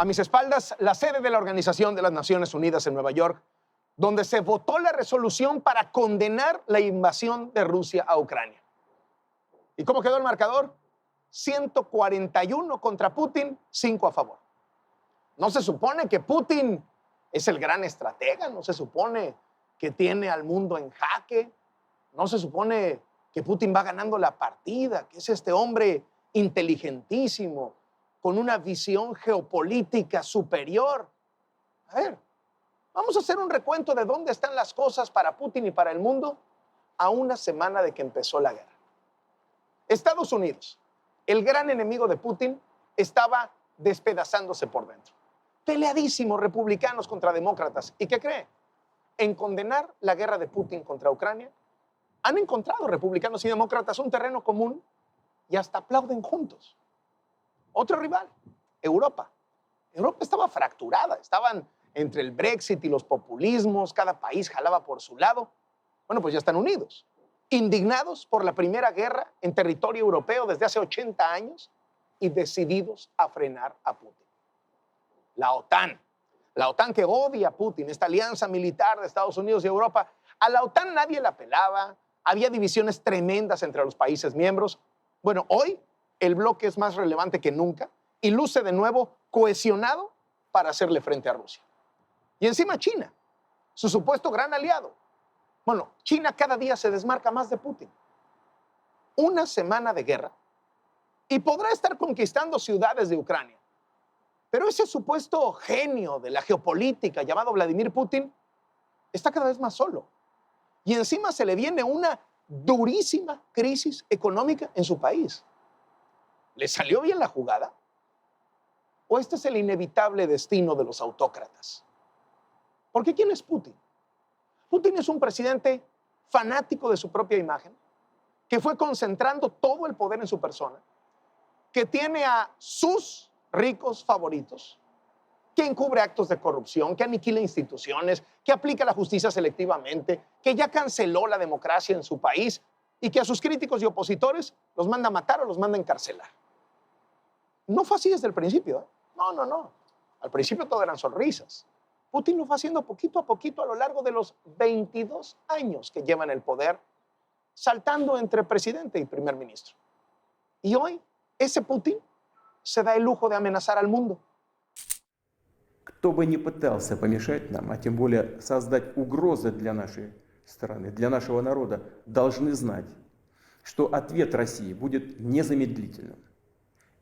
A mis espaldas, la sede de la Organización de las Naciones Unidas en Nueva York, donde se votó la resolución para condenar la invasión de Rusia a Ucrania. ¿Y cómo quedó el marcador? 141 contra Putin, 5 a favor. ¿No se supone que Putin es el gran estratega? ¿No se supone que tiene al mundo en jaque? ¿No se supone que Putin va ganando la partida? Que es este hombre inteligentísimo, con una visión geopolítica superior. A ver, vamos a hacer un recuento de dónde están las cosas para Putin y para el mundo a una semana de que empezó la guerra. Estados Unidos, el gran enemigo de Putin, estaba despedazándose por dentro. Peleadísimos republicanos contra demócratas. ¿Y qué cree? En condenar la guerra de Putin contra Ucrania, han encontrado republicanos y demócratas un terreno común y hasta aplauden juntos. Otro rival, Europa. Europa estaba fracturada, estaban entre el Brexit y los populismos, cada país jalaba por su lado. Bueno, pues ya están unidos, indignados por la primera guerra en territorio europeo desde hace 80 años y decididos a frenar a Putin. La OTAN que odia a Putin, esta alianza militar de Estados Unidos y Europa. A la OTAN nadie la pelaba, había divisiones tremendas entre los países miembros. Bueno, hoy el bloque es más relevante que nunca y luce de nuevo cohesionado para hacerle frente a Rusia. Y encima China, su supuesto gran aliado. Bueno, China cada día se desmarca más de Putin. Una semana de guerra y podrá estar conquistando ciudades de Ucrania. Pero ese supuesto genio de la geopolítica llamado Vladimir Putin está cada vez más solo. Y encima se le viene una durísima crisis económica en su país. ¿Le salió bien la jugada? ¿O este es el inevitable destino de los autócratas? Porque ¿quién es Putin? Putin es un presidente fanático de su propia imagen, que fue concentrando todo el poder en su persona, que tiene a sus ricos favoritos, que encubre actos de corrupción, que aniquila instituciones, que aplica la justicia selectivamente, que ya canceló la democracia en su país y que a sus críticos y opositores los manda a matar o los manda a encarcelar. No fue así desde el principio, ¿eh? No. Al principio todo eran sonrisas. Putin lo fue haciendo poquito a poquito a lo largo de los 22 años que lleva en el poder, saltando entre presidente y primer ministro. Y hoy, ese Putin se da el lujo de amenazar al mundo. Кто бы ни пытался помешать нам, а тем более создать угрозы для нашей страны, для нашего народа, должны знать, что ответ России будет незамедлительным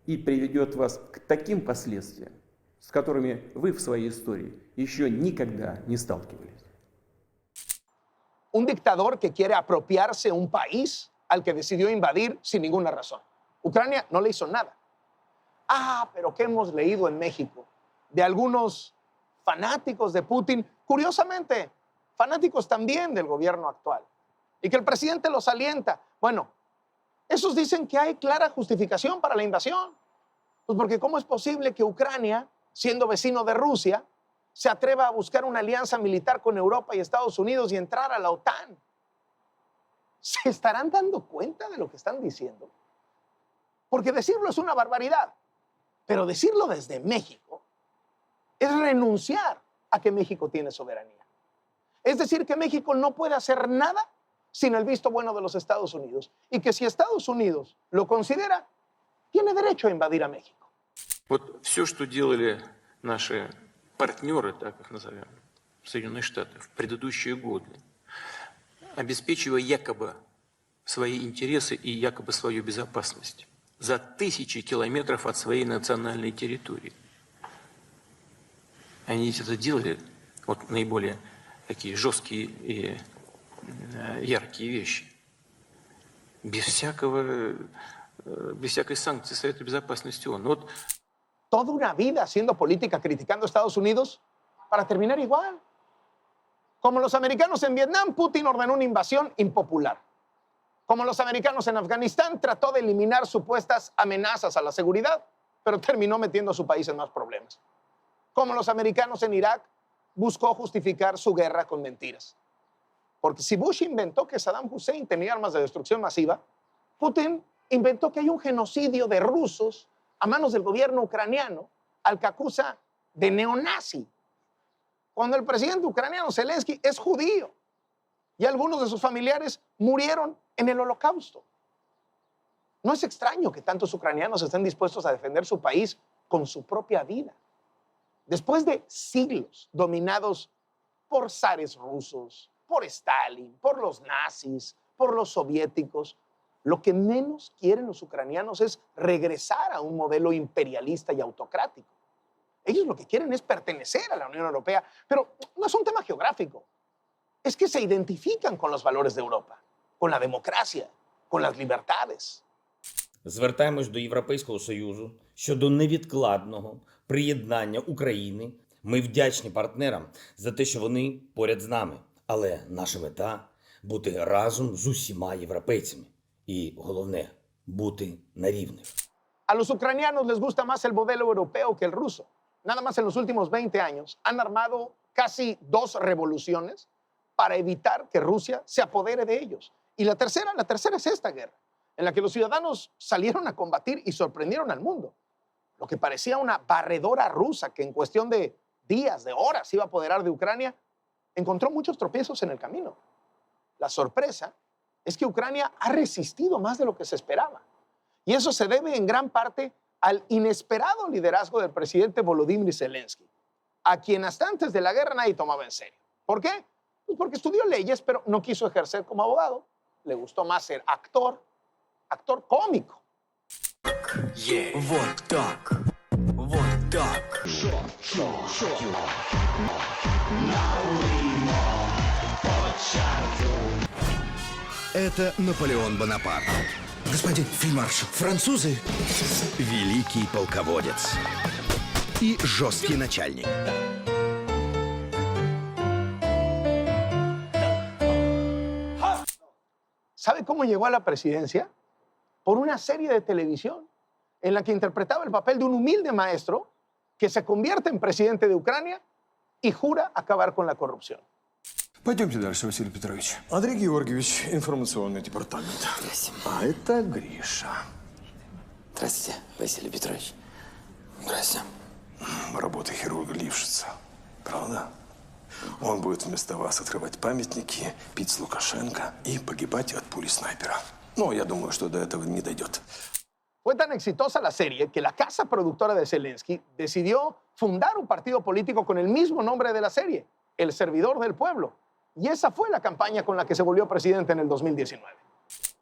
и приведет вас к таким последствиям, с которыми вы в своей истории еще никогда не сталкивались. Un dictador que quiere apropiarse un país al que decidió invadir sin ninguna razón. Ucrania no le hizo nada. Pero ¿qué hemos leído en México? De algunos fanáticos de Putin, curiosamente, fanáticos también del gobierno actual, y que el presidente los alienta. Bueno, esos dicen que hay clara justificación para la invasión. Pues porque ¿cómo es posible que Ucrania, siendo vecino de Rusia, se atreva a buscar una alianza militar con Europa y Estados Unidos y entrar a la OTAN? ¿Se estarán dando cuenta de lo que están diciendo? Porque decirlo es una barbaridad, pero decirlo desde México es renunciar a que México tiene soberanía. Es decir, que México no puede hacer nada sin el visto bueno de los Estados Unidos y que si Estados Unidos lo considera, tiene derecho a invadir a México. Вот все, что делали наши партнеры, так их назовем, Соединенные Штаты, в предыдущие годы, обеспечивая якобы свои интересы и якобы свою безопасность за тысячи километров от своей национальной территории. Они это делали, вот наиболее такие жесткие и яркие вещи, без всякой санкции Совета Безопасности ООН. Вот. Toda una vida haciendo política criticando a Estados Unidos para terminar igual. Como los americanos en Vietnam, Putin ordenó una invasión impopular. Como los americanos en Afganistán, trató de eliminar supuestas amenazas a la seguridad, pero terminó metiendo a su país en más problemas. Como los americanos en Irak, buscó justificar su guerra con mentiras. Porque si Bush inventó que Saddam Hussein tenía armas de destrucción masiva, Putin inventó que hay un genocidio de rusos a manos del gobierno ucraniano, al que acusa de neonazi, cuando el presidente ucraniano Zelensky es judío y algunos de sus familiares murieron en el Holocausto. No es extraño que tantos ucranianos estén dispuestos a defender su país con su propia vida. Después de siglos dominados por zares rusos, por Stalin, por los nazis, por los soviéticos, lo que menos quieren los ucranianos es regresar a un modelo imperialista y autocrático. Ellos lo que quieren es pertenecer a la Unión Europea, pero no es un tema geográfico. Es que se identifican con los valores de Europa, con la democracia, con las libertades. Звертаємось до Європейського Союзу щодо невідкладного приєднання України. Ми вдячні партнерам за те, що вони поряд з нами. Але наша мета – бути разом з усіма європейцями. І головне – бути на рівних. A los ucranianos les gusta más el modelo europeo que el ruso. Nada más en los últimos 20 años han armado casi 2 revoluciones para evitar que Rusia se apodere de ellos. Y la tercera es esta guerra, en la que los ciudadanos salieron a combatir y sorprendieron al mundo. Lo que parecía una barredora rusa que en cuestión de días, de horas, iba a apoderar de Ucrania, encontró muchos tropiezos en el camino. La sorpresa es que Ucrania ha resistido más de lo que se esperaba. Y eso se debe en gran parte al inesperado liderazgo del presidente Volodymyr Zelensky, a quien hasta antes de la guerra nadie tomaba en serio. ¿Por qué? Pues porque estudió leyes, pero no quiso ejercer como abogado. Le gustó más ser actor cómico. Вот так. Вот так. Это Наполеон Бонапарт. Господин фельдмаршал, французы – великий полководец и жесткий начальник. ¿Sabe cómo llegó a la presidencia? Por una serie de televisión en la que interpretaba el papel de un humilde maestro que se convierte en presidente de Ucrania y jura acabar con la corrupción. Пойдемте дальше, Василий Петрович. Андрей Георгиевич, информационный департамент. А это Гриша. Здравствуйте, Василий Петрович. Здравствуйте. Работа хирурга Лившица. Правда? Он будет вместо вас открывать памятники, пить с Лукашенко и погибать от пули снайпера. Но я думаю, что до этого не дойдет. Fue tan exitosa la serie que la casa productora de Zelensky decidió fundar un partido político con el mismo nombre de la serie, El Servidor del Pueblo. Y esa fue la campaña con la que se volvió presidente en el 2019.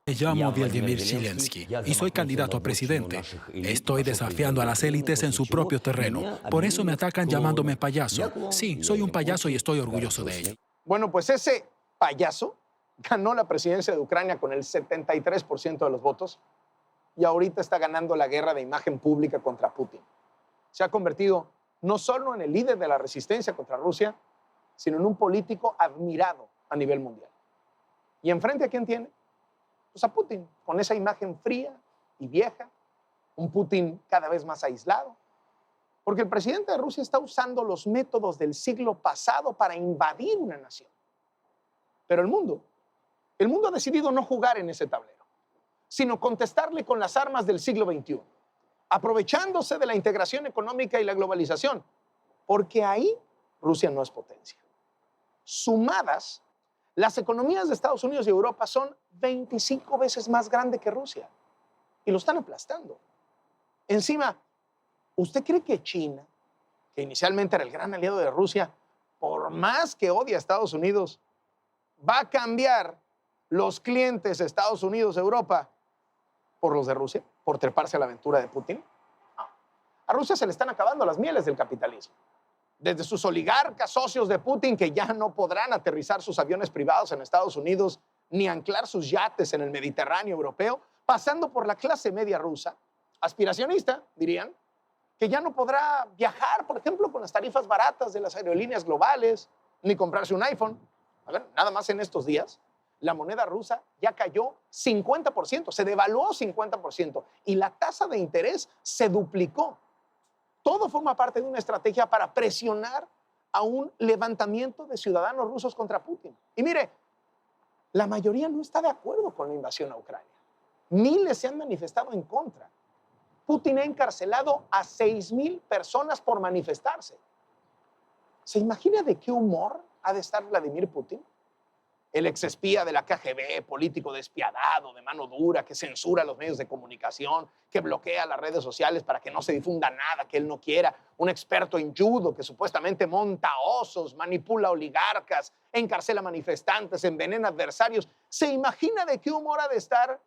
Me llamo Vladimir Zelensky y soy candidato a presidente. Estoy desafiando a las élites en su propio terreno. Por eso me atacan llamándome payaso. Sí, soy un payaso y estoy orgulloso de ello. Bueno, pues ese payaso ganó la presidencia de Ucrania con el 73% de los votos y ahorita está ganando la guerra de imagen pública contra Putin. Se ha convertido no solo en el líder de la resistencia contra Rusia, sino en un político admirado a nivel mundial. ¿Y enfrente a quién tiene? Pues a Putin, con esa imagen fría y vieja, un Putin cada vez más aislado, porque el presidente de Rusia está usando los métodos del siglo pasado para invadir una nación. Pero el mundo ha decidido no jugar en ese tablero, sino contestarle con las armas del siglo XXI, aprovechándose de la integración económica y la globalización, porque ahí Rusia no es potencia. Sumadas, las economías de Estados Unidos y Europa son 25 veces más grandes que Rusia y lo están aplastando. Encima, ¿usted cree que China, que inicialmente era el gran aliado de Rusia, por más que odia a Estados Unidos, va a cambiar los clientes de Estados Unidos-Europa por los de Rusia, por treparse a la aventura de Putin? No. A Rusia se le están acabando las mieles del capitalismo. Desde sus oligarcas socios de Putin que ya no podrán aterrizar sus aviones privados en Estados Unidos ni anclar sus yates en el Mediterráneo europeo, pasando por la clase media rusa, aspiracionista, dirían, que ya no podrá viajar, por ejemplo, con las tarifas baratas de las aerolíneas globales, ni comprarse un iPhone. A ver, nada más en estos días, la moneda rusa ya cayó 50%, se devaluó 50% y la tasa de interés se duplicó. Todo forma parte de una estrategia para presionar a un levantamiento de ciudadanos rusos contra Putin. Y mire, la mayoría no está de acuerdo con la invasión a Ucrania. Miles se han manifestado en contra. Putin ha encarcelado a 6,000 personas por manifestarse. ¿Se imagina de qué humor ha de estar Vladimir Putin? El exespía de la KGB, político despiadado, de mano dura, que censura los medios de comunicación, que bloquea las redes sociales para que no se difunda nada que él no quiera. Un experto en judo que supuestamente monta osos, manipula oligarcas, encarcela manifestantes, envenena adversarios. ¿Se imagina de qué humor ha de estar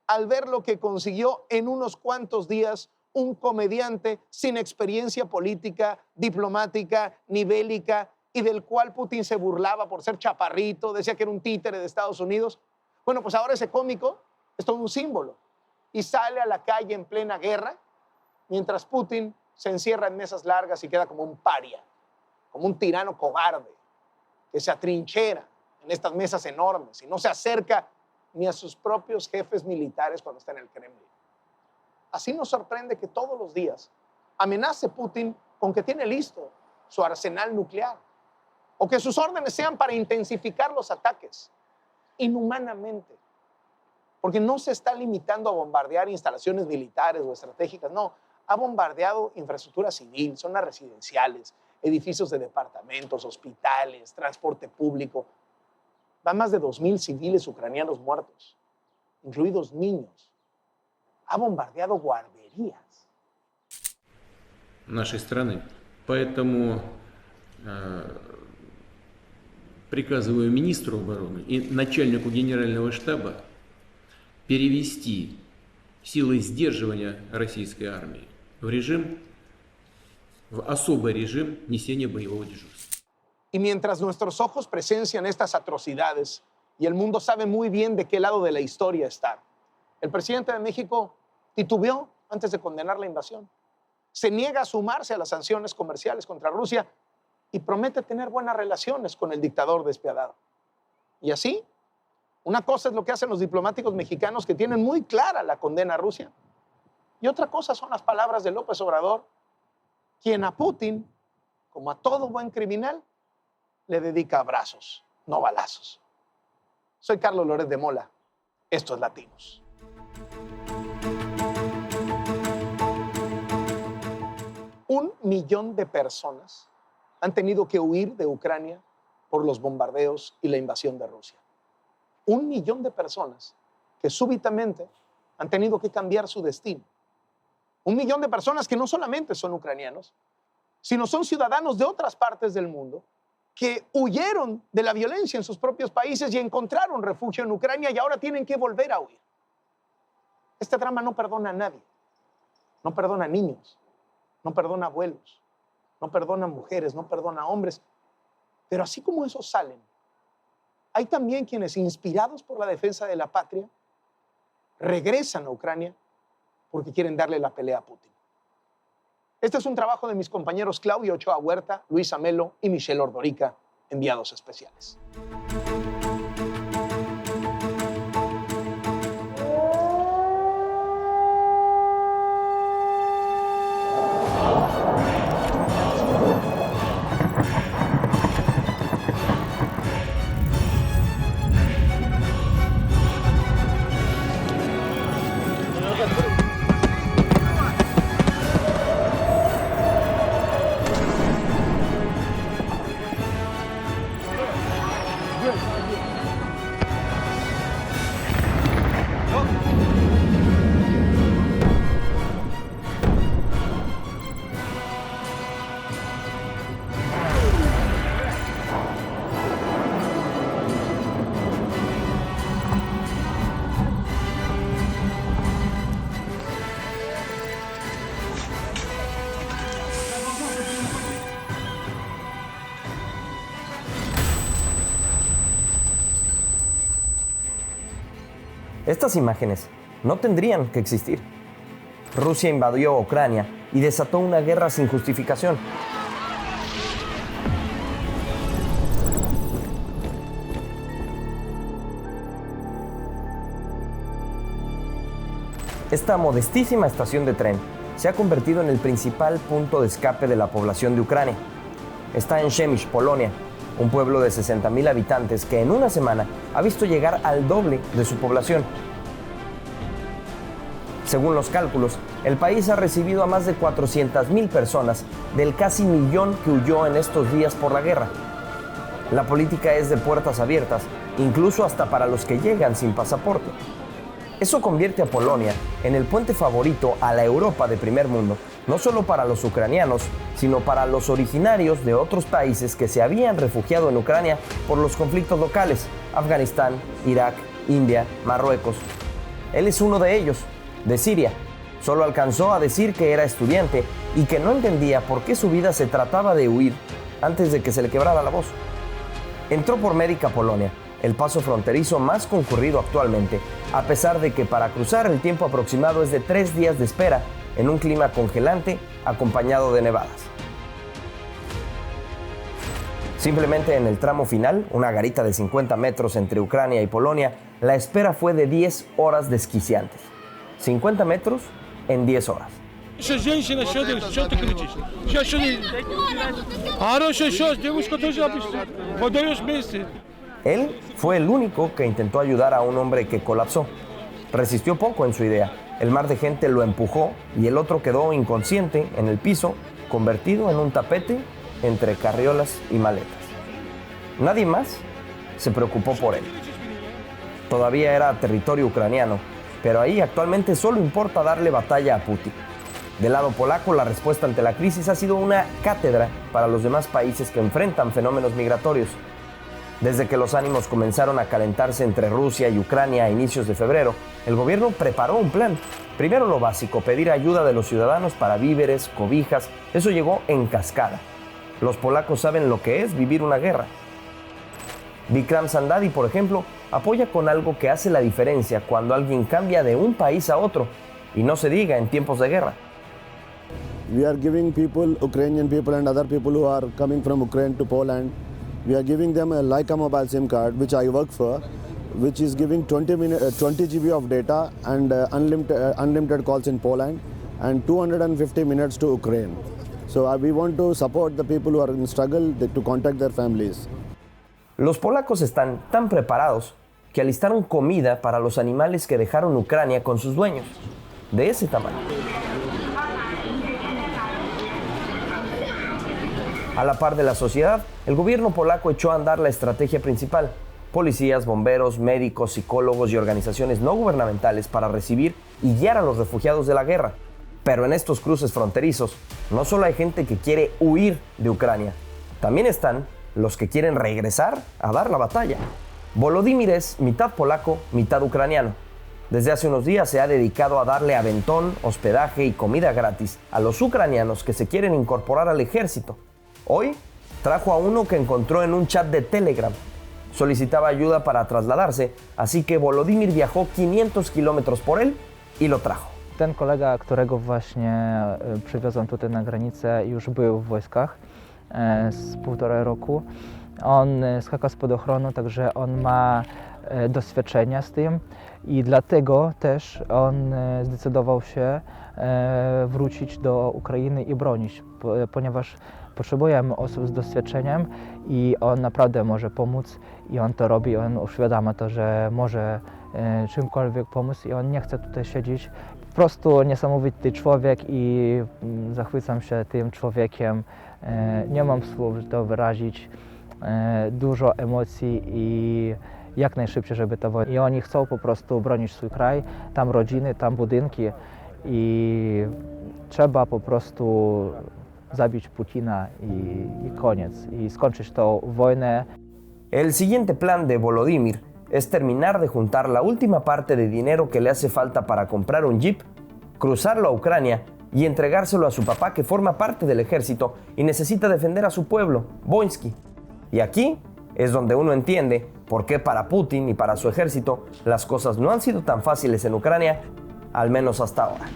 al ver lo que consiguió en unos cuantos días un comediante sin experiencia política, diplomática, ni bélica, y del cual Putin se burlaba por ser chaparrito, decía que era un títere de Estados Unidos? Bueno, pues ahora ese cómico es todo un símbolo y sale a la calle en plena guerra, mientras Putin se encierra en mesas largas y queda como un paria, como un tirano cobarde, que se atrinchera en estas mesas enormes y no se acerca ni a sus propios jefes militares cuando está en el Kremlin. Así nos sorprende que todos los días amenace Putin con que tiene listo su arsenal nuclear, o que sus órdenes sean para intensificar los ataques inhumanamente, porque no se está limitando a bombardear instalaciones militares o estratégicas, no, ha bombardeado infraestructura civil, zonas residenciales, edificios de departamentos, hospitales, transporte público. Van más de 2,000 civiles ucranianos muertos, incluidos niños. Ha bombardeado guarderías. Нашей страны. Поэтому приказываю министру обороны и начальнику генерального штаба перевести силы сдерживания российской армии в особый режим несения боевого дежурства. Y mientras nuestros ojos presencian estas atrocidades y el mundo sabe muy bien de qué lado de la historia estar, el presidente de México titubeó antes de condenar la invasión. Se niega a sumarse a las sanciones comerciales contra Rusia y promete tener buenas relaciones con el dictador despiadado. Y así, una cosa es lo que hacen los diplomáticos mexicanos, que tienen muy clara la condena a Rusia, y otra cosa son las palabras de López Obrador, quien a Putin, como a todo buen criminal, le dedica abrazos, no balazos. Soy Carlos Loret de Mola. Esto es Latinos. Un millón de personas han tenido que huir de Ucrania por los bombardeos y la invasión de Rusia. 1 millón de personas que súbitamente han tenido que cambiar su destino. 1 millón de personas que no solamente son ucranianos, sino son ciudadanos de otras partes del mundo que huyeron de la violencia en sus propios países y encontraron refugio en Ucrania y ahora tienen que volver a huir. Este drama no perdona a nadie. No perdona a niños, no perdona a abuelos, no perdona a mujeres, no perdona a hombres. Pero así como esos salen, hay también quienes, inspirados por la defensa de la patria, regresan a Ucrania porque quieren darle la pelea a Putin. Este es un trabajo de mis compañeros Claudio Ochoa Huerta, Luis Amelo y Michelle Ordorica, enviados especiales. Estas imágenes no tendrían que existir. Rusia invadió Ucrania y desató una guerra sin justificación. Esta modestísima estación de tren se ha convertido en el principal punto de escape de la población de Ucrania. Está en Przemyśl, Polonia, un pueblo de 60,000 habitantes que en una semana ha visto llegar al doble de su población. Según los cálculos, el país ha recibido a más de 400,000 personas del casi millón que huyó en estos días por la guerra. La política es de puertas abiertas, incluso hasta para los que llegan sin pasaporte. Eso convierte a Polonia en el puente favorito a la Europa de primer mundo, no solo para los ucranianos, sino para los originarios de otros países que se habían refugiado en Ucrania por los conflictos locales: Afganistán, Irak, India, Marruecos. Él es uno de ellos, de Siria. Solo alcanzó a decir que era estudiante y que no entendía por qué su vida se trataba de huir antes de que se le quebrara la voz. Entró por Médica, Polonia, el paso fronterizo más concurrido actualmente, a pesar de que para cruzar el tiempo aproximado es de 3 días de espera en un clima congelante acompañado de nevadas. Simplemente en el tramo final, una garita de 50 metros entre Ucrania y Polonia, la espera fue de 10 horas desquiciantes. 50 metros en 10 horas. Él fue el único que intentó ayudar a un hombre que colapsó. Resistió poco en su idea. El mar de gente lo empujó y el otro quedó inconsciente en el piso, convertido en un tapete entre carriolas y maletas. Nadie más se preocupó por él. Todavía era territorio ucraniano, pero ahí actualmente solo importa darle batalla a Putin. Del lado polaco, la respuesta ante la crisis ha sido una cátedra para los demás países que enfrentan fenómenos migratorios. Desde que los ánimos comenzaron a calentarse entre Rusia y Ucrania a inicios de febrero, el gobierno preparó un plan. Primero lo básico, pedir ayuda de los ciudadanos para víveres, cobijas. Eso llegó en cascada. Los polacos saben lo que es vivir una guerra. Vikram Sandadi, por ejemplo, apoya con algo que hace la diferencia cuando alguien cambia de un país a otro, y no se diga en tiempos de guerra. We are giving people, Ukrainian people and other people who are coming from Ukraine to Poland, we are giving them a Leica mobile SIM card, which I work for, which is giving 20 GB of data and unlimited calls in Poland and 250 minutes to Ukraine. So we want to support the people who are in struggle to contact their families. Los polacos están tan preparados que alistaron comida para los animales que dejaron Ucrania con sus dueños, de ese tamaño. A la par de la sociedad, el gobierno polaco echó a andar la estrategia principal: policías, bomberos, médicos, psicólogos y organizaciones no gubernamentales para recibir y guiar a los refugiados de la guerra. Pero en estos cruces fronterizos, no solo hay gente que quiere huir de Ucrania, también están los que quieren regresar a dar la batalla. Volodymyr es mitad polaco, mitad ucraniano. Desde hace unos días se ha dedicado a darle aventón, hospedaje y comida gratis a los ucranianos que se quieren incorporar al ejército. Hoy trajo a uno que encontró en un chat de Telegram. Solicitaba ayuda para trasladarse, así que Volodymyr viajó 500 kilómetros por él y lo trajo. Ten kolega, którego właśnie przywiozłem tutaj na granicę, już był w wojskach z 1,5 roku. On skaka z spadochronu, także on ma doświadczenia z tym i dlatego też on zdecydował się wrócić do Ukrainy i bronić, ponieważ potrzebujemy osób z doświadczeniem i on naprawdę może pomóc i on to robi, on uświadamia to, że może czymkolwiek pomóc i on nie chce tutaj siedzieć. Po prostu niesamowity człowiek i zachwycam się tym człowiekiem. Nie mam słów, żeby to wyrazić. Dużo emocji i jak najszybciej, żeby to było. I oni chcą po prostu bronić swój kraj, tam rodziny, tam budynki i trzeba po prostu zabić Putina y koniec, y skończyć tą wojnę. El siguiente plan de Volodymyr es terminar de juntar la última parte de dinero que le hace falta para comprar un jeep, cruzarlo a Ucrania y entregárselo a su papá, que forma parte del ejército y necesita defender a su pueblo, Volynsky. Y aquí es donde uno entiende por qué para Putin y para su ejército las cosas no han sido tan fáciles en Ucrania, al menos hasta ahora.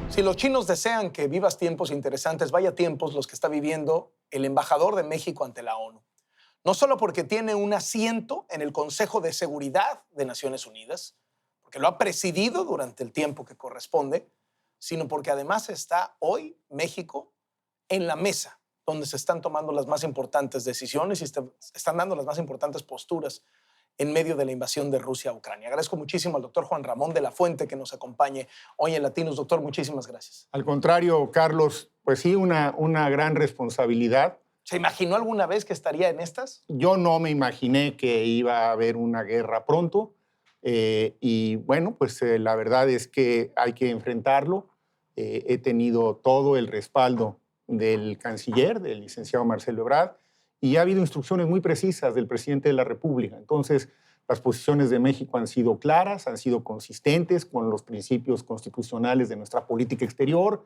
Si los chinos desean que vivas tiempos interesantes, vaya tiempos los que está viviendo el embajador de México ante la ONU. No solo porque tiene un asiento en el Consejo de Seguridad de Naciones Unidas, porque lo ha presidido durante el tiempo que corresponde, sino porque además está hoy México en la mesa donde se están tomando las más importantes decisiones y están dando las más importantes posturas en medio de la invasión de Rusia a Ucrania. Agradezco muchísimo al doctor Juan Ramón de la Fuente que nos acompañe hoy en Latinos. Doctor, muchísimas gracias. Al contrario, Carlos, pues sí, una gran responsabilidad. ¿Se imaginó alguna vez que estaría en estas? Yo no me imaginé que iba a haber una guerra pronto y bueno, pues la verdad es que hay que enfrentarlo. He tenido todo el respaldo del canciller, del licenciado Marcelo Ebrard, y ha habido instrucciones muy precisas del presidente de la República. Entonces, las posiciones de México han sido claras, han sido consistentes con los principios constitucionales de nuestra política exterior,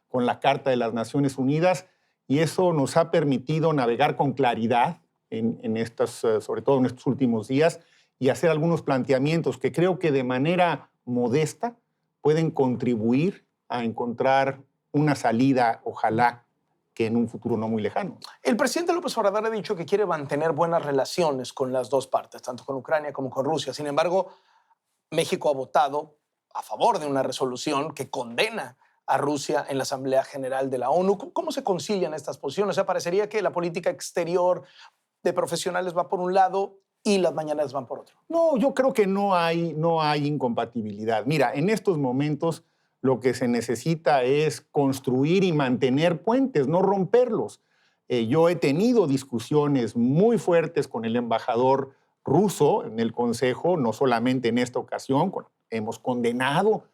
con la Carta de las Naciones Unidas, y eso nos ha permitido navegar con claridad sobre todo en estos últimos días, y hacer algunos planteamientos que creo que de manera modesta pueden contribuir a encontrar una salida, ojalá, que en un futuro no muy lejano. El presidente López Obrador ha dicho que quiere mantener buenas relaciones con las dos partes, tanto con Ucrania como con Rusia. Sin embargo, México ha votado a favor de una resolución que condena a Rusia en la Asamblea General de la ONU. ¿Cómo se concilian estas posiciones? O sea, parecería que la política exterior de profesionales va por un lado y las mañanas van por otro. No, yo creo que no hay incompatibilidad. Mira, en estos momentos lo que se necesita es construir y mantener puentes, no romperlos. Yo he tenido discusiones muy fuertes con el embajador ruso en el Consejo, no solamente en esta ocasión, hemos condenado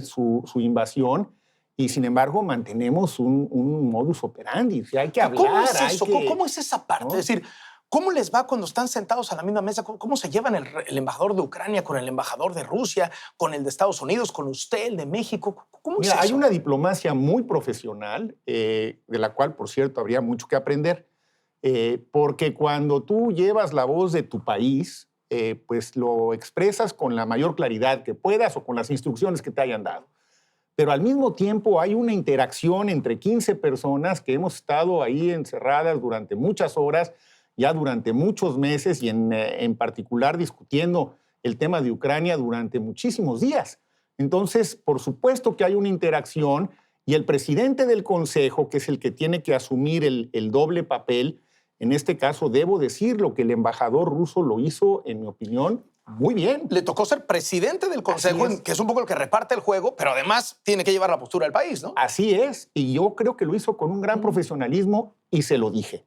su invasión y, sin embargo, mantenemos un modus operandi. O sea, hay que hablar. ¿Cómo es eso? ¿Cómo es esa parte? ¿No? Es decir, ¿cómo les va cuando están sentados a la misma mesa? ¿Cómo se llevan el embajador de Ucrania con el embajador de Rusia, con el de Estados Unidos, con usted, el de México? ¿Cómo es eso? Hay una diplomacia muy profesional, de la cual, por cierto, habría mucho que aprender, porque cuando tú llevas la voz de tu país, pues lo expresas con la mayor claridad que puedas o con las instrucciones que te hayan dado. Pero al mismo tiempo hay una interacción entre 15 personas que hemos estado ahí encerradas durante muchas horas, ya durante muchos meses y en particular discutiendo el tema de Ucrania durante muchísimos días. Entonces, por supuesto que hay una interacción y el presidente del Consejo, que es el que tiene que asumir el doble papel, en este caso debo decirlo, que el embajador ruso lo hizo, en mi opinión, muy bien. Le tocó ser presidente del Consejo, que es un poco el que reparte el juego, pero además tiene que llevar la postura del país, ¿no? Así es, y yo creo que lo hizo con un gran profesionalismo y se lo dije.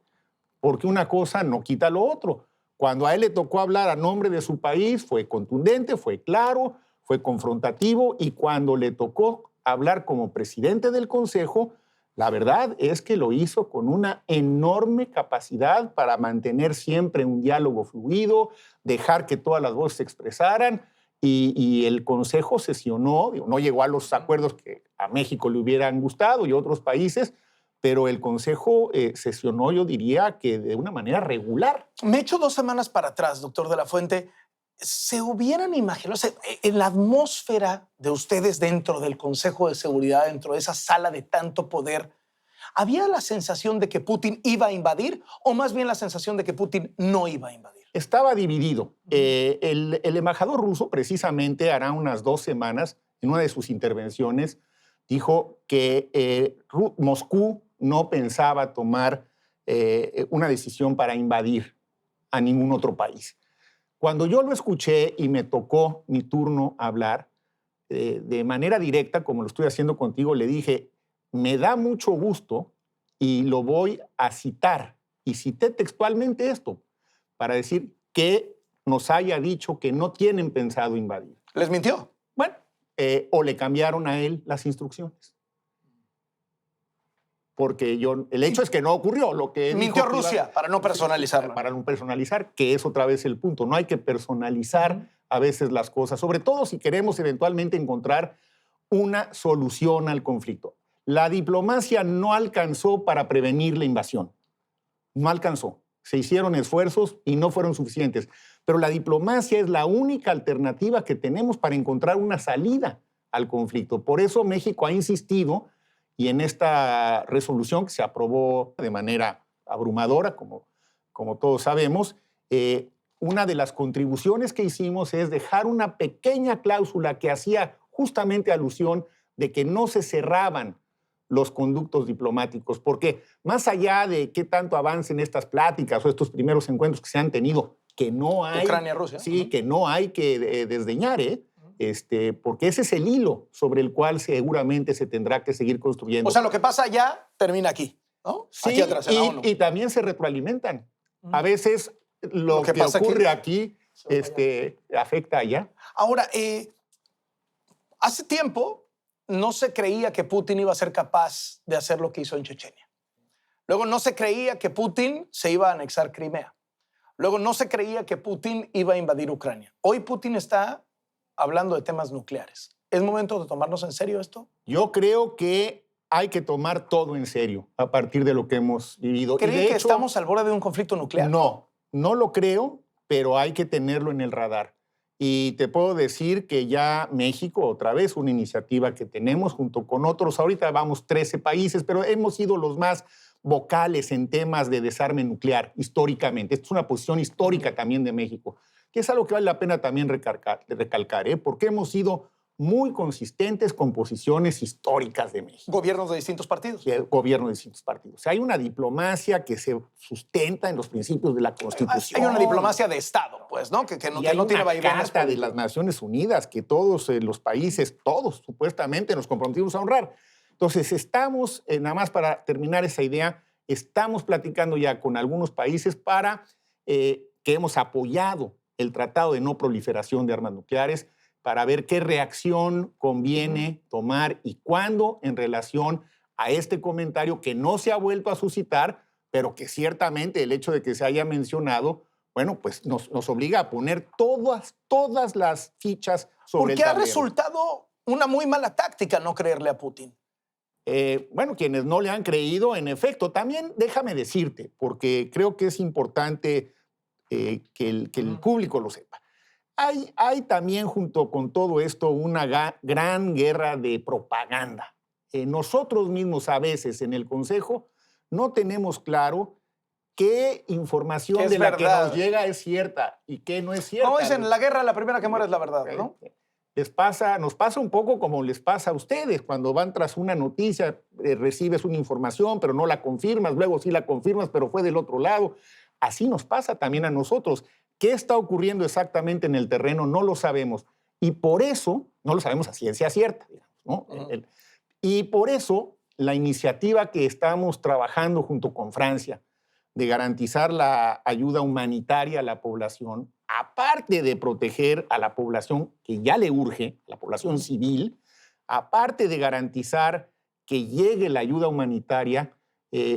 Porque una cosa no quita lo otro. Cuando a él le tocó hablar a nombre de su país, fue contundente, fue claro, fue confrontativo, y cuando le tocó hablar como presidente del Consejo, la verdad es que lo hizo con una enorme capacidad para mantener siempre un diálogo fluido, dejar que todas las voces se expresaran, y el Consejo sesionó, no llegó a los acuerdos que a México le hubieran gustado y a otros países, pero el Consejo sesionó, yo diría, que de una manera regular. Me echo 2 semanas para atrás, doctor de la Fuente. ¿Se hubieran imaginado, o sea, en la atmósfera de ustedes dentro del Consejo de Seguridad, dentro de esa sala de tanto poder, había la sensación de que Putin iba a invadir o más bien la sensación de que Putin no iba a invadir? Estaba dividido. El embajador ruso, precisamente, hará unas 2 semanas, en una de sus intervenciones, dijo que Moscú no pensaba tomar una decisión para invadir a ningún otro país. Cuando yo lo escuché y me tocó mi turno hablar, de manera directa, como lo estoy haciendo contigo, le dije, me da mucho gusto y lo voy a citar. Y cité textualmente esto, para decir que nos haya dicho que no tienen pensado invadir. ¿Les mintió? Bueno, o le cambiaron a él las instrucciones. Porque el hecho es que no ocurrió lo que mintió Rusia, para no personalizarlo. Para no personalizar, que es otra vez el punto. No hay que personalizar a veces las cosas, sobre todo si queremos eventualmente encontrar una solución al conflicto. La diplomacia no alcanzó para prevenir la invasión. No alcanzó. Se hicieron esfuerzos y no fueron suficientes. Pero la diplomacia es la única alternativa que tenemos para encontrar una salida al conflicto. Por eso México ha insistido, y en esta resolución que se aprobó de manera abrumadora, como como todos sabemos, una de las contribuciones que hicimos es dejar una pequeña cláusula que hacía justamente alusión de que no se cerraban los conductos diplomáticos, porque más allá de qué tanto avancen estas pláticas o estos primeros encuentros que se han tenido, que no hay... Ucrania-Rusia. Sí, que no hay que desdeñar, porque ese es el hilo sobre el cual seguramente se tendrá que seguir construyendo. O sea, lo que pasa allá termina aquí, ¿no? Sí, aquí atrás, en la ONU. y también se retroalimentan. A veces lo que pasa ocurre aquí afecta allá. Ahora, hace tiempo no se creía que Putin iba a ser capaz de hacer lo que hizo en Chechenia. Luego no se creía que Putin se iba a anexar Crimea. Luego no se creía que Putin iba a invadir Ucrania. Hoy Putin está hablando de temas nucleares. ¿Es momento de tomarnos en serio esto? Yo creo que hay que tomar todo en serio a partir de lo que hemos vivido. ¿Cree que estamos al borde de un conflicto nuclear? No, no lo creo, pero hay que tenerlo en el radar. Y te puedo decir que ya México, otra vez, una iniciativa que tenemos junto con otros, ahorita vamos 13 países, pero hemos sido los más vocales en temas de desarme nuclear históricamente. Esta es una posición histórica también de México, que es algo que vale la pena también recalcar, porque hemos sido muy consistentes con posiciones históricas de México. Gobiernos de distintos partidos. Gobiernos de distintos partidos. O sea, hay una diplomacia que se sustenta en los principios de la Constitución. Hay una diplomacia de Estado, pues, ¿no? Que no tiene vaivenes. Carta de las Naciones Unidas que todos los países, todos supuestamente nos comprometimos a honrar. Entonces, estamos, nada más para terminar esa idea, estamos platicando ya con algunos países que hemos apoyado el Tratado de No Proliferación de Armas Nucleares para ver qué reacción conviene tomar y cuándo en relación a este comentario que no se ha vuelto a suscitar, pero que ciertamente el hecho de que se haya mencionado, bueno, pues nos obliga a poner todas las fichas sobre el tablero. Porque ha resultado una muy mala táctica no creerle a Putin. Bueno, quienes no le han creído, en efecto, también déjame decirte, porque creo que es importante que el público lo sepa. Hay también junto con todo esto una gran guerra de propaganda. Nosotros mismos a veces en el Consejo no tenemos claro qué información de la que nos llega es cierta y qué no es cierta. Como dicen, la guerra la primera que muere es la verdad, ¿no? Nos pasa un poco como les pasa a ustedes, cuando van tras una noticia, recibes una información, pero no la confirmas, luego sí la confirmas, pero fue del otro lado. Así nos pasa también a nosotros. ¿Qué está ocurriendo exactamente en el terreno? No lo sabemos. Y por eso, no lo sabemos a ciencia cierta, digamos, ¿no? Y por eso, la iniciativa que estamos trabajando junto con Francia de garantizar la ayuda humanitaria a la población, aparte de proteger a la población que ya le urge, la población civil, aparte de garantizar que llegue la ayuda humanitaria,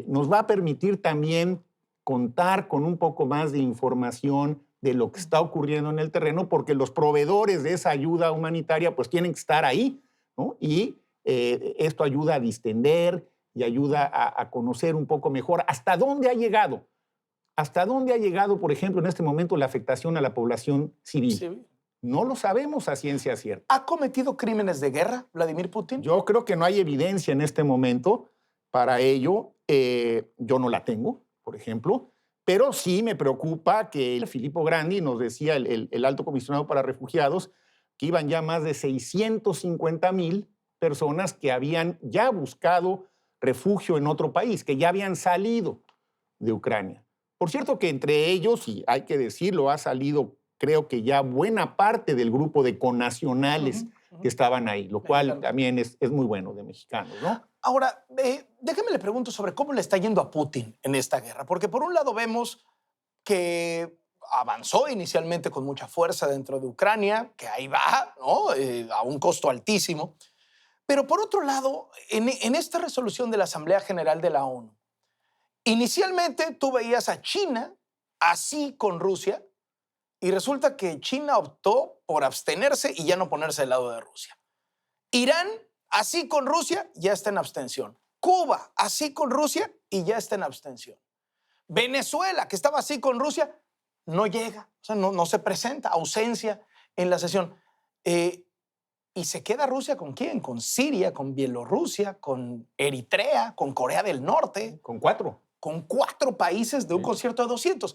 nos va a permitir también contar con un poco más de información de lo que está ocurriendo en el terreno, porque los proveedores de esa ayuda humanitaria pues tienen que estar ahí, ¿no? Y esto ayuda a distender y ayuda a conocer un poco mejor hasta dónde ha llegado. ¿Hasta dónde ha llegado, por ejemplo, en este momento la afectación a la población civil? No lo sabemos a ciencia cierta. ¿Ha cometido crímenes de guerra Vladimir Putin? Yo creo que no hay evidencia en este momento para ello. Yo no la tengo, por ejemplo, pero sí me preocupa que Filippo Grandi nos decía, el alto comisionado para refugiados, que iban ya más de 650,000 personas que habían ya buscado refugio en otro país, que ya habían salido de Ucrania. Por cierto que entre ellos, y hay que decirlo, ha salido creo que ya buena parte del grupo de connacionales que estaban ahí, lo cual también es muy bueno de mexicanos, ¿no? Ahora, déjeme le pregunto sobre cómo le está yendo a Putin en esta guerra, porque por un lado vemos que avanzó inicialmente con mucha fuerza dentro de Ucrania, que ahí va, ¿no? A un costo altísimo, pero por otro lado, en esta resolución de la Asamblea General de la ONU, inicialmente tú veías a China así con Rusia y resulta que China optó por abstenerse y ya no ponerse del lado de Rusia. Irán así con Rusia ya está en abstención. Cuba así con Rusia y ya está en abstención. Venezuela, que estaba así con Rusia, no llega, o sea, no se presenta, ausencia en la sesión. ¿Y se queda Rusia con quién? Con Siria, con Bielorrusia, con Eritrea, con Corea del Norte. Con 4. con 4 países de un concierto de 200.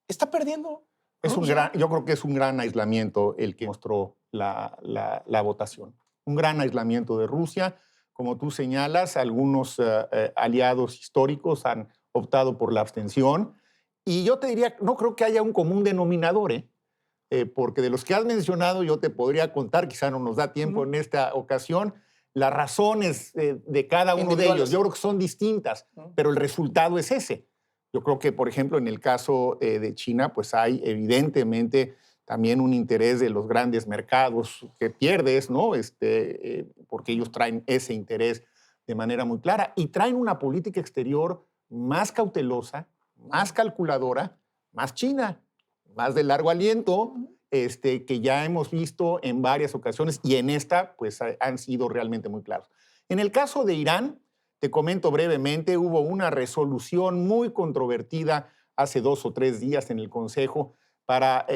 ¿Está perdiendo? Yo creo que es un gran aislamiento el que mostró la votación. Un gran aislamiento de Rusia. Como tú señalas, algunos aliados históricos han optado por la abstención. Y yo te diría, no creo que haya un común denominador, porque de los que has mencionado yo te podría contar, quizá no nos da tiempo en esta ocasión, las razones de cada uno de ellos. Yo creo que son distintas, pero el resultado es ese. Yo creo que, por ejemplo, en el caso de China, pues hay evidentemente también un interés de los grandes mercados que pierdes, ¿no? Porque ellos traen ese interés de manera muy clara y traen una política exterior más cautelosa, más calculadora, más china, más de largo aliento, que ya hemos visto en varias ocasiones y en esta pues han sido realmente muy claros. En el caso de Irán, te comento brevemente, hubo una resolución muy controvertida hace 2 o 3 días en el Consejo para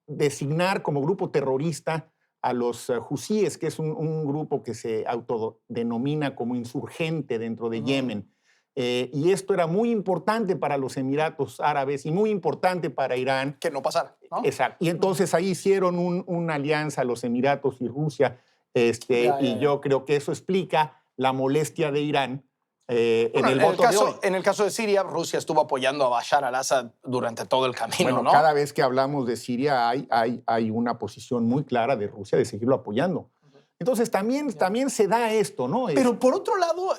designar como grupo terrorista a los husíes, que es un grupo que se autodenomina como insurgente dentro de Yemen. Y esto era muy importante para los Emiratos Árabes y muy importante para Irán. Que no pasara, ¿no? Exacto. Y entonces ahí hicieron una alianza los Emiratos y Rusia. Y yo creo que eso explica la molestia de Irán en el voto de hoy. En el caso de Siria, Rusia estuvo apoyando a Bashar al-Assad durante todo el camino, bueno, ¿no? Cada vez que hablamos de Siria hay una posición muy clara de Rusia de seguirlo apoyando. Entonces también se da esto, ¿no? Pero por otro lado,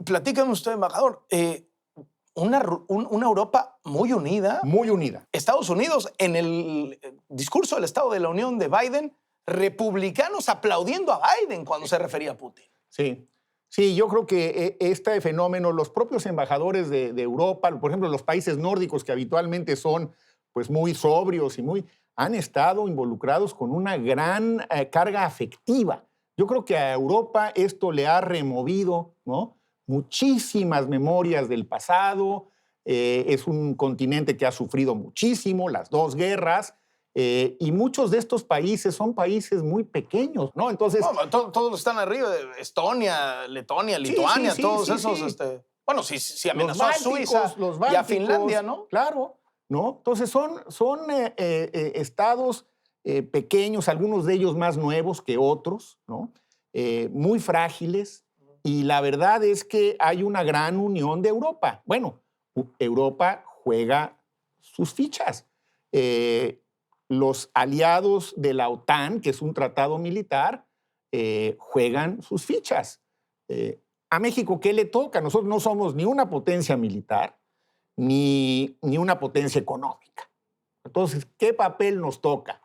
platícame usted, embajador, una Europa muy unida. Muy unida. Estados Unidos, en el discurso del Estado de la Unión de Biden, republicanos aplaudiendo a Biden cuando se refería a Putin. Sí, yo creo que este fenómeno, los propios embajadores de Europa, por ejemplo, los países nórdicos que habitualmente son pues, muy sobrios y han estado involucrados con una gran carga afectiva. Yo creo que a Europa esto le ha removido, ¿no?, muchísimas memorias del pasado. Es un continente que ha sufrido muchísimo, las 2 guerras. Y muchos de estos países son países muy pequeños, ¿no? Entonces... todos están arriba, Estonia, Letonia, Lituania, todos esos... Bueno, si amenazó a Suiza y a Finlandia, ¿no? Claro, ¿no? Entonces son estados pequeños, algunos de ellos más nuevos que otros, ¿no? Muy frágiles, y la verdad es que hay una gran unión de Europa. Bueno, Europa juega sus fichas. Los aliados de la OTAN, que es un tratado militar, juegan sus fichas. A México, ¿qué le toca? Nosotros no somos ni una potencia militar, ni una potencia económica. Entonces, ¿qué papel nos toca?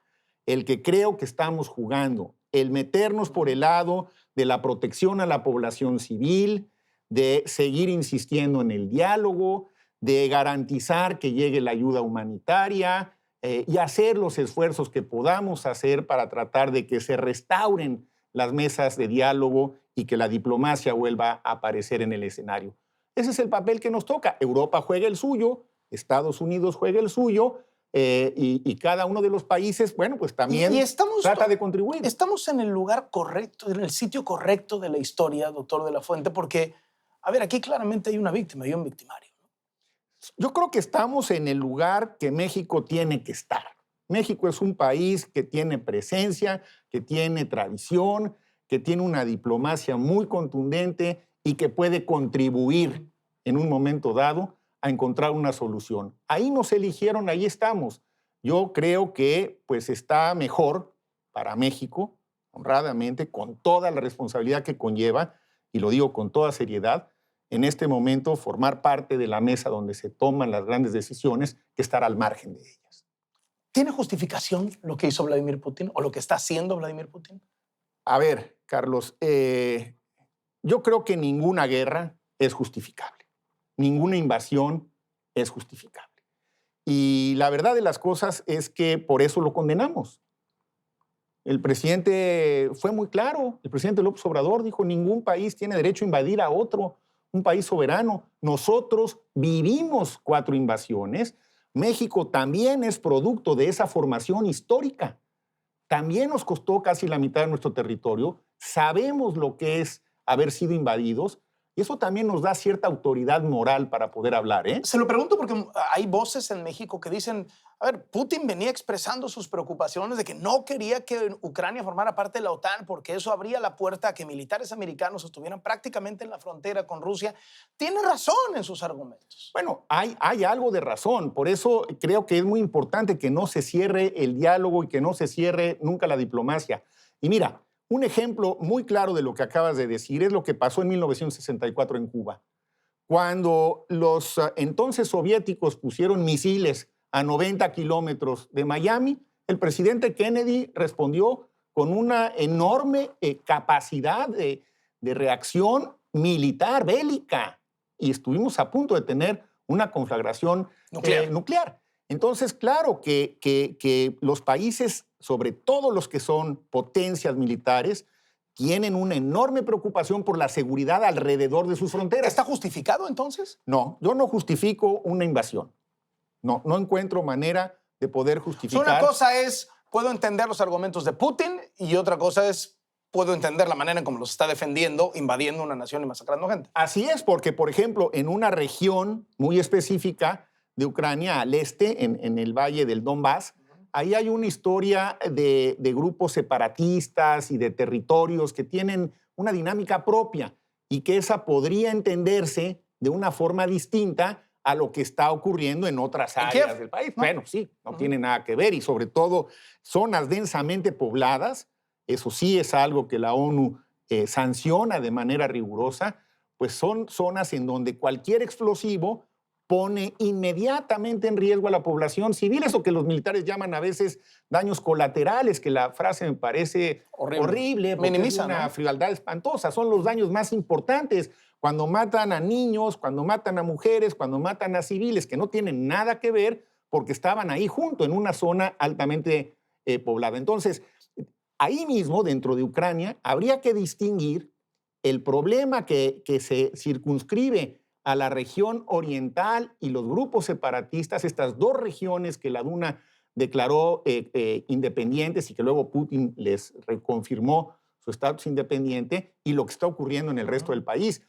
El que creo que estamos jugando, el meternos por el lado de la protección a la población civil, de seguir insistiendo en el diálogo, de garantizar que llegue la ayuda humanitaria, y hacer los esfuerzos que podamos hacer para tratar de que se restauren las mesas de diálogo y que la diplomacia vuelva a aparecer en el escenario. Ese es el papel que nos toca. Europa juega el suyo, Estados Unidos juega el suyo, y cada uno de los países, bueno, pues también trata de contribuir. Estamos en el lugar correcto, en el sitio correcto de la historia, doctor de la Fuente, porque, a ver, aquí claramente hay una víctima y un victimario. Yo creo que estamos en el lugar que México tiene que estar. México es un país que tiene presencia, que tiene tradición, que tiene una diplomacia muy contundente y que puede contribuir en un momento dado a encontrar una solución. Ahí nos eligieron, ahí estamos. Yo creo que pues está mejor para México, honradamente, con toda la responsabilidad que conlleva, y lo digo con toda seriedad, en este momento formar parte de la mesa donde se toman las grandes decisiones, que estar al margen de ellas. ¿Tiene justificación lo que hizo Vladimir Putin o lo que está haciendo Vladimir Putin? A ver, Carlos, yo creo que ninguna guerra es justificable. Ninguna invasión es justificable. Y la verdad de las cosas es que por eso lo condenamos. El presidente fue muy claro. El presidente López Obrador dijo: ningún país tiene derecho a invadir a otro. Un país soberano. Nosotros vivimos 4 invasiones. México también es producto de esa formación histórica. También nos costó casi la mitad de nuestro territorio. Sabemos lo que es haber sido invadidos. Y eso también nos da cierta autoridad moral para poder hablar, ¿eh? Se lo pregunto porque hay voces en México que dicen, a ver, Putin venía expresando sus preocupaciones de que no quería que Ucrania formara parte de la OTAN porque eso abría la puerta a que militares americanos estuvieran prácticamente en la frontera con Rusia. Tiene razón en sus argumentos. Bueno, hay algo de razón. Por eso creo que es muy importante que no se cierre el diálogo y que no se cierre nunca la diplomacia. Y mira, un ejemplo muy claro de lo que acabas de decir es lo que pasó en 1964 en Cuba. Cuando los entonces soviéticos pusieron misiles a 90 kilómetros de Miami, el presidente Kennedy respondió con una enorme capacidad de reacción militar, bélica, y estuvimos a punto de tener una conflagración nuclear. Entonces, claro que los países, sobre todo los que son potencias militares, tienen una enorme preocupación por la seguridad alrededor de sus fronteras. ¿Está justificado entonces? No, yo no justifico una invasión. No encuentro manera de poder justificar. Una cosa es, puedo entender los argumentos de Putin y otra cosa es, puedo entender la manera en cómo los está defendiendo, invadiendo una nación y masacrando gente. Así es, porque, por ejemplo, en una región muy específica de Ucrania, al este, en el valle del Donbass, ahí hay una historia de grupos separatistas y de territorios que tienen una dinámica propia y que esa podría entenderse de una forma distinta a lo que está ocurriendo en otras áreas del país. ¿No? Bueno, sí, no tiene nada que ver y sobre todo zonas densamente pobladas, eso sí es algo que la ONU sanciona de manera rigurosa, pues son zonas en donde cualquier explosivo pone inmediatamente en riesgo a la población civil, eso que los militares llaman a veces daños colaterales, que la frase me parece horrible, minimiza, es una ¿no? frialdad espantosa, son los daños más importantes, cuando matan a niños, cuando matan a mujeres, cuando matan a civiles, que no tienen nada que ver porque estaban ahí junto en una zona altamente poblada. Entonces, ahí mismo, dentro de Ucrania, habría que distinguir el problema que se circunscribe a la región oriental y los grupos separatistas, estas dos regiones que la DUNA declaró independientes y que luego Putin les reconfirmó su estatus independiente, y lo que está ocurriendo en el resto del país.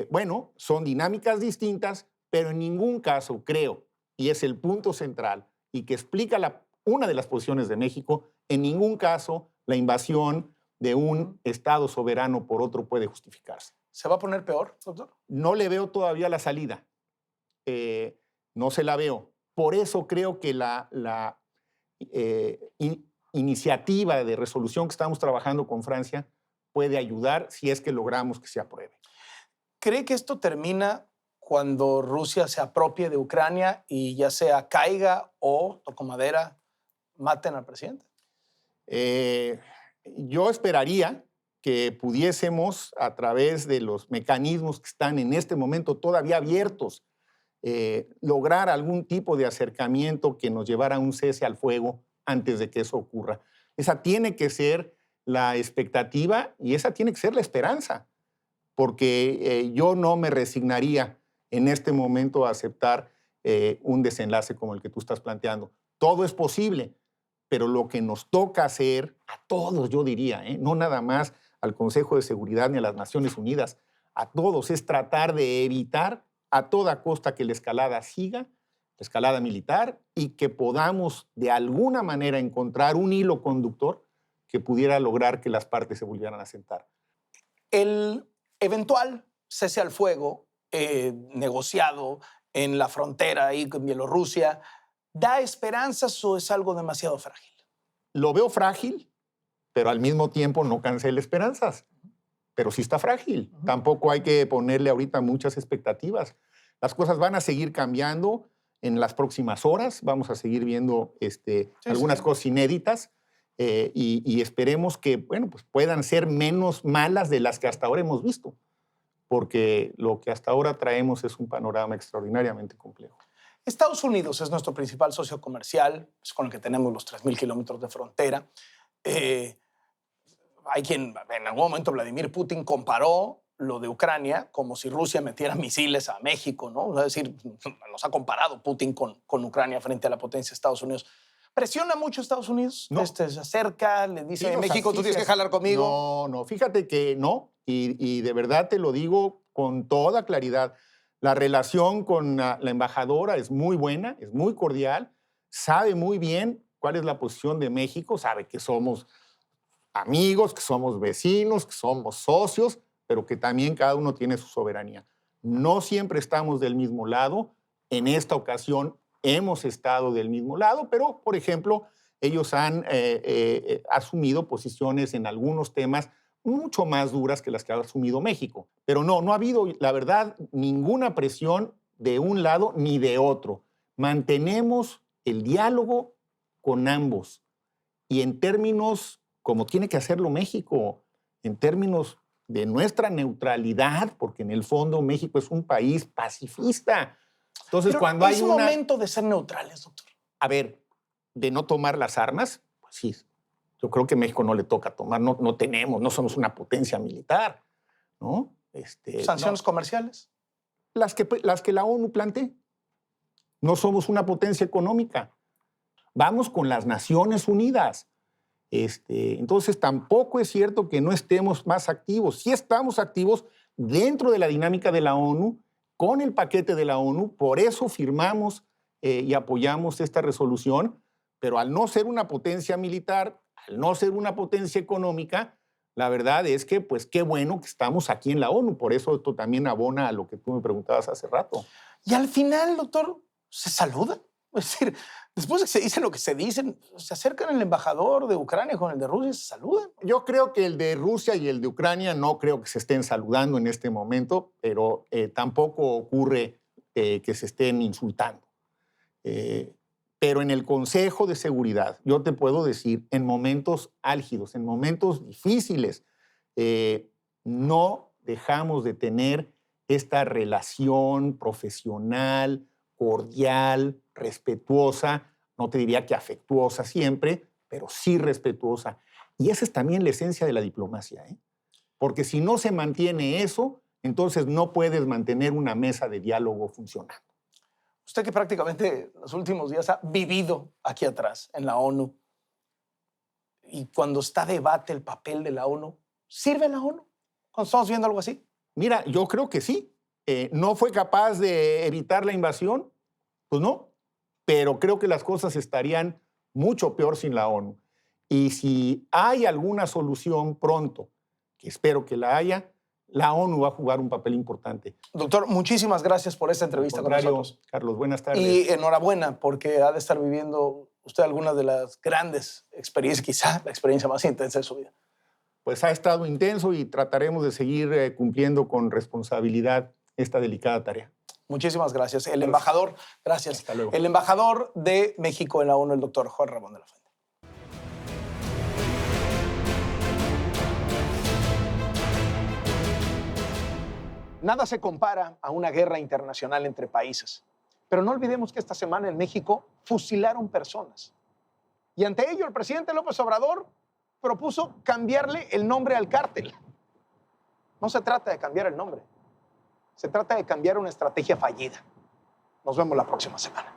Bueno, son dinámicas distintas, pero en ningún caso creo, y es el punto central y que explica una de las posiciones de México, en ningún caso la invasión de un Estado soberano por otro puede justificarse. ¿Se va a poner peor, doctor? No le veo todavía la salida. No se la veo. Por eso creo que la iniciativa de resolución que estamos trabajando con Francia puede ayudar si es que logramos que se apruebe. ¿Cree que esto termina cuando Rusia se apropie de Ucrania y ya sea caiga o, toco madera, maten al presidente? Yo esperaría que pudiésemos, a través de los mecanismos que están en este momento todavía abiertos, lograr algún tipo de acercamiento que nos llevara a un cese al fuego antes de que eso ocurra. Esa tiene que ser la expectativa y esa tiene que ser la esperanza, porque yo no me resignaría en este momento a aceptar un desenlace como el que tú estás planteando. Todo es posible, pero lo que nos toca hacer, a todos yo diría, no nada más al Consejo de Seguridad ni a las Naciones Unidas, a todos, es tratar de evitar a toda costa que la escalada siga, la escalada militar, y que podamos de alguna manera encontrar un hilo conductor que pudiera lograr que las partes se volvieran a sentar. El eventual cese al fuego negociado en la frontera ahí con Bielorrusia, ¿da esperanzas o es algo demasiado frágil? Lo veo frágil, pero al mismo tiempo no cancela esperanzas. Pero sí está frágil. Tampoco hay que ponerle ahorita muchas expectativas. Las cosas van a seguir cambiando en las próximas horas. Vamos a seguir viendo algunas cosas inéditas y esperemos que pues puedan ser menos malas de las que hasta ahora hemos visto, porque lo que hasta ahora traemos es un panorama extraordinariamente complejo. Estados Unidos es nuestro principal socio comercial, es con el que tenemos los 3,000 kilómetros de frontera. Hay quien, en algún momento Vladimir Putin comparó lo de Ucrania como si Rusia metiera misiles a México, ¿no? Es decir, nos ha comparado Putin con Ucrania frente a la potencia de Estados Unidos. ¿Presiona mucho Estados Unidos? No. Se acerca, le dice, Sí, México, tú tienes que jalar conmigo. No, fíjate que no. Y de verdad te lo digo con toda claridad. La relación con la embajadora es muy buena, es muy cordial, sabe muy bien cuál es la posición de México, sabe que somos amigos, que somos vecinos, que somos socios, pero que también cada uno tiene su soberanía. No siempre estamos del mismo lado. En esta ocasión hemos estado del mismo lado, pero, por ejemplo, ellos han asumido posiciones en algunos temas mucho más duras que las que ha asumido México. Pero no ha habido, la verdad, ninguna presión de un lado ni de otro. Mantenemos el diálogo con ambos. Y en términos, como tiene que hacerlo México, en términos de nuestra neutralidad, porque en el fondo México es un país pacifista. Entonces, pero cuando hay un momento de ser neutrales, doctor. A ver, de no tomar las armas, pues sí. Yo creo que a México no le toca tomar, no tenemos, no somos una potencia militar, ¿no? ¿Sanciones comerciales? Las que la ONU plantea. No somos una potencia económica. Vamos con las Naciones Unidas. Entonces, tampoco es cierto que no estemos más activos. Sí estamos activos dentro de la dinámica de la ONU, con el paquete de la ONU. Por eso firmamos y apoyamos esta resolución. Pero al no ser una potencia militar, al no ser una potencia económica, la verdad es que, pues, qué bueno que estamos aquí en la ONU. Por eso esto también abona a lo que tú me preguntabas hace rato. Y al final, doctor, se saludan. Es decir, después de que se dice lo que se dicen, se acercan el embajador de Ucrania con el de Rusia y se saludan. Yo creo que el de Rusia y el de Ucrania no creo que se estén saludando en este momento, pero tampoco ocurre que se estén insultando. Pero en el Consejo de Seguridad, yo te puedo decir, en momentos álgidos, en momentos difíciles, no dejamos de tener esta relación profesional, cordial, respetuosa, no te diría que afectuosa siempre, pero sí respetuosa. Y esa es también la esencia de la diplomacia, ¿eh? Porque si no se mantiene eso, entonces no puedes mantener una mesa de diálogo funcionando. Usted que prácticamente los últimos días ha vivido aquí atrás, en la ONU, y cuando está debate el papel de la ONU, ¿sirve la ONU cuando estamos viendo algo así? Mira, yo creo que sí. ¿No fue capaz de evitar la invasión? Pues no. Pero creo que las cosas estarían mucho peor sin la ONU. Y si hay alguna solución pronto, que espero que la haya, la ONU va a jugar un papel importante. Doctor, muchísimas gracias por esta entrevista con nosotros. Carlos, buenas tardes. Y enhorabuena, porque ha de estar viviendo usted algunas de las grandes experiencias, quizá la experiencia más intensa de su vida. Pues ha estado intenso y trataremos de seguir cumpliendo con responsabilidad esta delicada tarea. Muchísimas gracias. El embajador, gracias. Hasta luego. El embajador de México en la ONU, el doctor Juan Ramón de la Fuente. Nada se compara a una guerra internacional entre países. Pero no olvidemos que esta semana en México fusilaron personas. Y ante ello, el presidente López Obrador propuso cambiarle el nombre al cártel. No se trata de cambiar el nombre. Se trata de cambiar una estrategia fallida. Nos vemos la próxima semana.